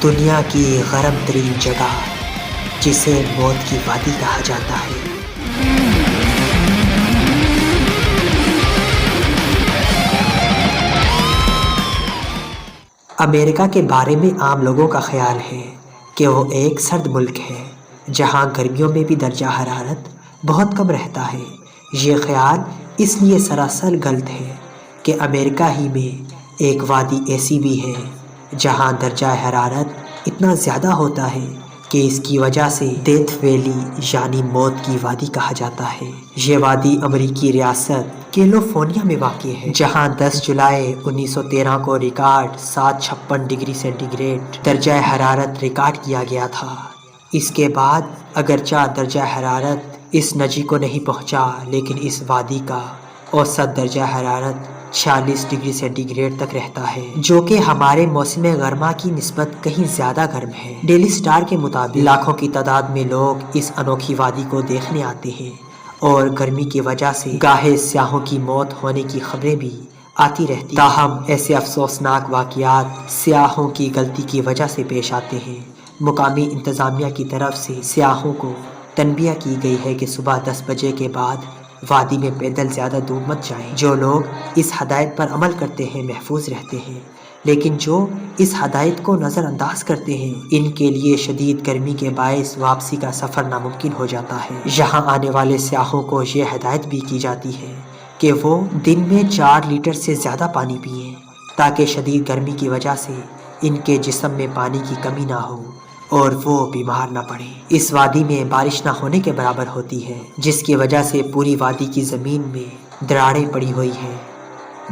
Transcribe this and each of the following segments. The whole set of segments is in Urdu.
دنیا کی غرم ترین جگہ جسے موت کی وادی کہا جاتا ہے۔ امریکہ کے بارے میں عام لوگوں کا خیال ہے کہ وہ ایک سرد ملک ہے جہاں گرمیوں میں بھی درجہ حرارت بہت کم رہتا ہے۔ یہ خیال اس لیے سراسر غلط ہے کہ امریکہ ہی میں ایک وادی ایسی بھی ہے جہاں درجہ حرارت اتنا زیادہ ہوتا ہے کہ اس کی وجہ سے ڈیتھ ویلی یعنی موت کی وادی کہا جاتا ہے۔ یہ وادی امریکی ریاست کیلیفورنیا میں واقع ہے جہاں 10 جولائی 1913 کو ریکارڈ 756 ڈگری سینٹی گریڈ درجہ حرارت ریکارڈ کیا گیا تھا۔ اس کے بعد اگرچہ درجہ حرارت اس نجی کو نہیں پہنچا لیکن اس وادی کا اوسط درجہ حرارت 46 ڈگری سینٹی گریڈ تک رہتا ہے جو کہ ہمارے موسم گرما کی نسبت کہیں زیادہ گرم ہے۔ ڈیلی سٹار کے مطابق لاکھوں کی تعداد میں لوگ اس انوکھی وادی کو دیکھنے آتے ہیں اور گرمی کی وجہ سے گاہے سیاحوں کی موت ہونے کی خبریں بھی آتی رہتی ہیں۔ تاہم ایسے افسوسناک واقعات سیاحوں کی غلطی کی وجہ سے پیش آتے ہیں۔ مقامی انتظامیہ کی طرف سے سیاحوں کو تنبیہ کی گئی ہے کہ صبح 10 بجے کے بعد وادی میں پیدل زیادہ دور مت جائیں۔ جو لوگ اس ہدایت پر عمل کرتے ہیں محفوظ رہتے ہیں لیکن جو اس ہدایت کو نظر انداز کرتے ہیں ان کے لیے شدید گرمی کے باعث واپسی کا سفر ناممکن ہو جاتا ہے۔ یہاں آنے والے سیاحوں کو یہ ہدایت بھی کی جاتی ہے کہ وہ دن میں 4 لیٹر سے زیادہ پانی پئیں تاکہ شدید گرمی کی وجہ سے ان کے جسم میں پانی کی کمی نہ ہو اور وہ بیمار نہ پڑیں۔ اس وادی میں بارش نہ ہونے کے برابر ہوتی ہے جس کی وجہ سے پوری وادی کی زمین میں دراڑیں پڑی ہوئی ہیں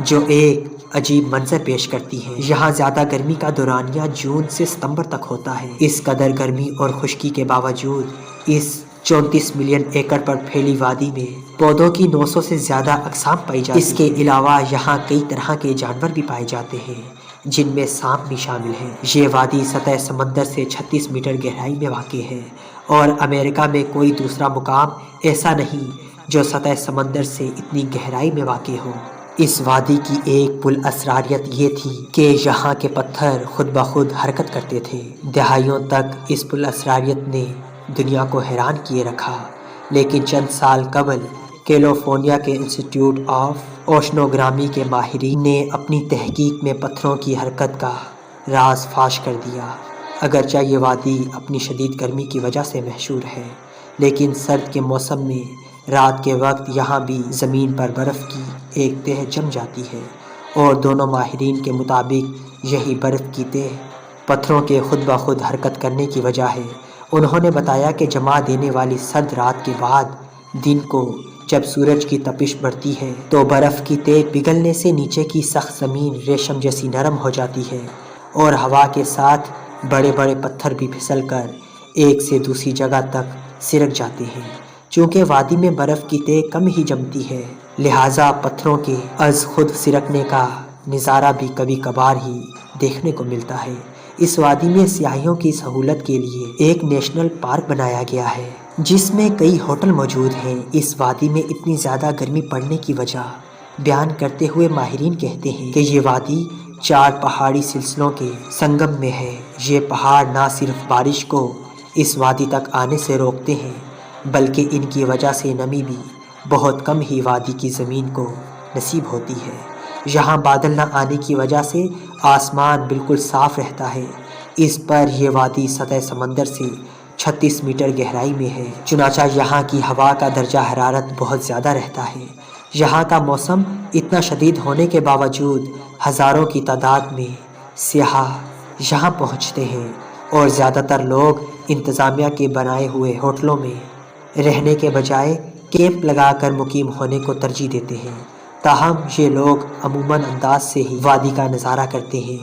جو ایک عجیب منظر پیش کرتی ہیں۔ یہاں زیادہ گرمی کا دورانیہ جون سے ستمبر تک ہوتا ہے۔ اس قدر گرمی اور خشکی کے باوجود اس 34 ملین ایکڑ پر پھیلی وادی میں پودوں کی 900 سے زیادہ اقسام پائی جاتی ہیں۔ اس کے علاوہ یہاں کئی طرح کے جانور بھی پائے جاتے ہیں جن میں سانپ بھی شامل ہیں۔ یہ وادی سطح سمندر سے 36 میٹر گہرائی میں واقع ہے اور امریکہ میں کوئی دوسرا مقام ایسا نہیں جو سطح سمندر سے اتنی گہرائی میں واقع ہو۔ اس وادی کی ایک پُر اسراریت یہ تھی کہ یہاں کے پتھر خود بخود حرکت کرتے تھے۔ دہائیوں تک اس پُر اسراریت نے دنیا کو حیران کیے رکھا لیکن چند سال قبل کیلیفورنیا کے انسٹی ٹیوٹ آف اوشنوگرافی کے ماہرین نے اپنی تحقیق میں پتھروں کی حرکت کا راز فاش کر دیا۔ اگرچہ یہ وادی اپنی شدید گرمی کی وجہ سے مشہور ہے لیکن سرد کے موسم میں رات کے وقت یہاں بھی زمین پر برف کی ایک تہہ جم جاتی ہے اور دونوں ماہرین کے مطابق یہی برف کی تہہ پتھروں کے خود بخود حرکت کرنے کی وجہ ہے۔ انہوں نے بتایا کہ جما دینے والی سرد رات کے بعد دن کو جب سورج کی تپش بڑھتی ہے تو برف کی تہہ پگھلنے سے نیچے کی سخت زمین ریشم جیسی نرم ہو جاتی ہے اور ہوا کے ساتھ بڑے بڑے پتھر بھی پھسل کر ایک سے دوسری جگہ تک سرک جاتے ہیں۔ چونکہ وادی میں برف کی تہہ کم ہی جمتی ہے لہٰذا پتھروں کے از خود سرکنے کا نظارہ بھی کبھی کبھار ہی دیکھنے کو ملتا ہے۔ اس وادی میں سیاحوں کی سہولت کے لیے ایک نیشنل پارک بنایا گیا ہے جس میں کئی ہوٹل موجود ہیں۔ اس وادی میں اتنی زیادہ گرمی پڑنے کی وجہ بیان کرتے ہوئے ماہرین کہتے ہیں کہ یہ وادی 4 پہاڑی سلسلوں کے سنگم میں ہے۔ یہ پہاڑ نہ صرف بارش کو اس وادی تک آنے سے روکتے ہیں بلکہ ان کی وجہ سے نمی بھی بہت کم ہی وادی کی زمین کو نصیب ہوتی ہے۔ یہاں بادل نہ آنے کی وجہ سے آسمان بالکل صاف رہتا ہے۔ اس پر یہ وادی سطح سمندر سے 36 میٹر گہرائی میں ہے چنانچہ یہاں کی ہوا کا درجہ حرارت بہت زیادہ رہتا ہے۔ یہاں کا موسم اتنا شدید ہونے کے باوجود ہزاروں کی تعداد میں سیاح یہاں پہنچتے ہیں اور زیادہ تر لوگ انتظامیہ کے بنائے ہوئے ہوٹلوں میں رہنے کے بجائے کیمپ لگا کر مقیم ہونے کو ترجیح دیتے ہیں۔ تاہم یہ لوگ عموماً انداز سے ہی وادی کا نظارہ کرتے ہیں،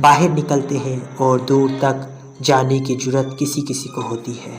باہر نکلتے ہیں اور دور تک جانے کی جرات کسی کسی کو ہوتی ہے۔